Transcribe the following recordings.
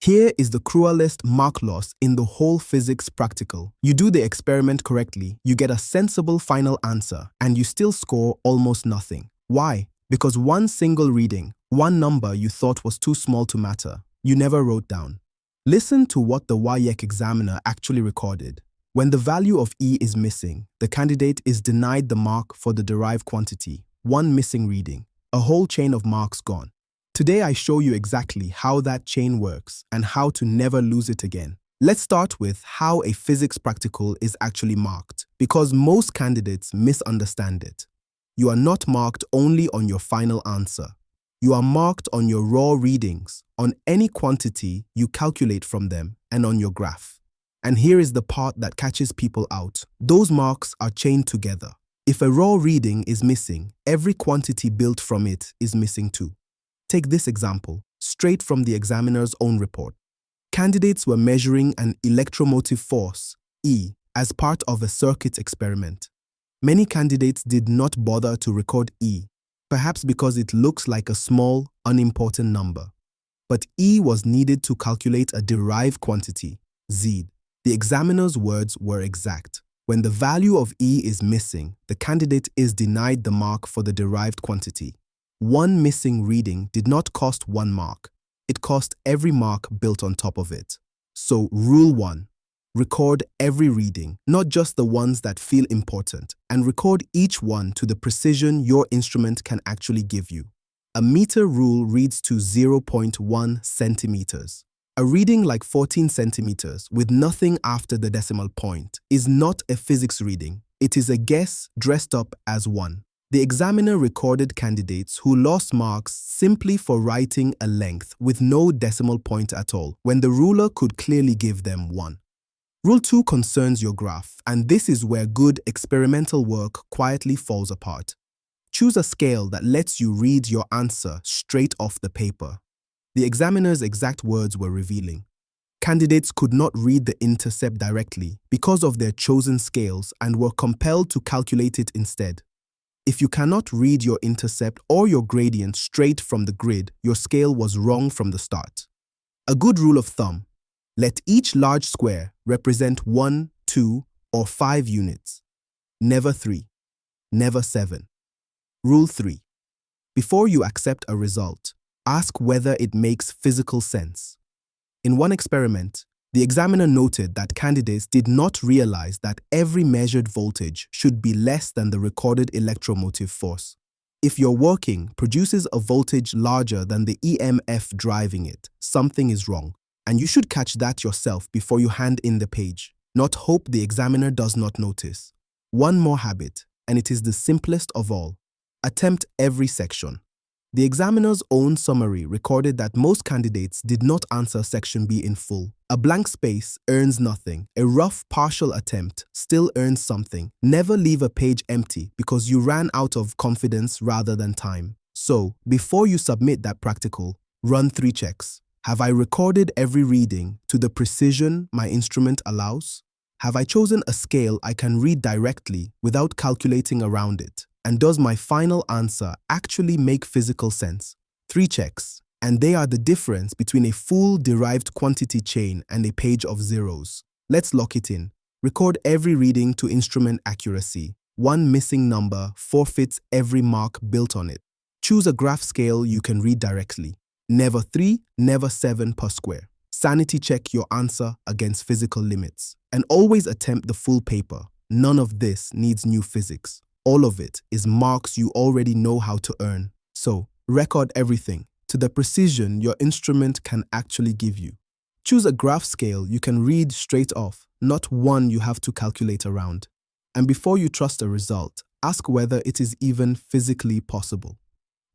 Here is the cruelest mark loss in the whole physics practical. You do the experiment correctly, you get a sensible final answer, and you still score almost nothing. Why? Because one single reading, one number you thought was too small to matter, you never wrote down. Listen to what the WAEC examiner actually recorded. When the value of E is missing, the candidate is denied the mark for the derived quantity. One missing reading, a whole chain of marks gone. Today I show you exactly how that chain works and how to never lose it again. Let's start with how a physics practical is actually marked, because most candidates misunderstand it. You are not marked only on your final answer. You are marked on your raw readings, on any quantity you calculate from them, and on your graph. And here is the part that catches people out. Those marks are chained together. If a raw reading is missing, every quantity built from it is missing too. Take this example, straight from the examiner's own report. Candidates were measuring an electromotive force, E, as part of a circuit experiment. Many candidates did not bother to record E, perhaps because it looks like a small, unimportant number. But E was needed to calculate a derived quantity, Z. The examiner's words were exact. When the value of E is missing, the candidate is denied the mark for the derived quantity. One missing reading did not cost 1 mark. It cost every mark built on top of it. So, Rule 1. Record every reading, not just the ones that feel important, and record each one to the precision your instrument can actually give you. A meter rule reads to 0.1 centimeters. A reading like 14 centimeters with nothing after the decimal point is not a physics reading. It is a guess dressed up as one. The examiner recorded candidates who lost marks simply for writing a length with no decimal point at all, when the ruler could clearly give them 1. Rule 2 concerns your graph, and this is where good experimental work quietly falls apart. Choose a scale that lets you read your answer straight off the paper. The examiner's exact words were revealing. Candidates could not read the intercept directly because of their chosen scales and were compelled to calculate it instead. If you cannot read your intercept or your gradient straight from the grid, your scale was wrong from the start. A good rule of thumb: let each large square represent 1, 2, or 5 units. Never 3. Never 7. Rule 3. Before you accept a result, ask whether it makes physical sense. In one experiment, the examiner noted that candidates did not realize that every measured voltage should be less than the recorded electromotive force. If your working produces a voltage larger than the EMF driving it, something is wrong, and you should catch that yourself before you hand in the page, not hope the examiner does not notice. One more habit, and it is the simplest of all. Attempt every section. The examiner's own summary recorded that most candidates did not answer section B in full. A blank space earns nothing. A rough partial attempt still earns something. Never leave a page empty because you ran out of confidence rather than time. So, before you submit that practical, run 3 checks. Have I recorded every reading to the precision my instrument allows? Have I chosen a scale I can read directly without calculating around it? And does my final answer actually make physical sense? 3 checks, and they are the difference between a full derived quantity chain and a page of zeros. Let's lock it in. Record every reading to instrument accuracy. One missing number forfeits every mark built on it. Choose a graph scale you can read directly. Never 3, never 7 per square. Sanity check your answer against physical limits. And always attempt the full paper. None of this needs new physics. All of it is marks you already know how to earn. So, record everything to the precision your instrument can actually give you. Choose a graph scale you can read straight off, not one you have to calculate around. And before you trust a result, ask whether it is even physically possible.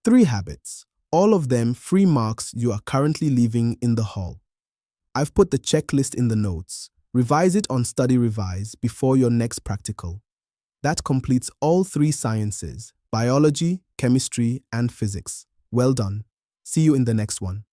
3 habits, all of them free marks you are currently leaving in the hall. I've put the checklist in the notes. Revise it on StudyRevise before your next practical. That completes all 3 sciences: biology, chemistry, and physics. Well done. See you in the next one.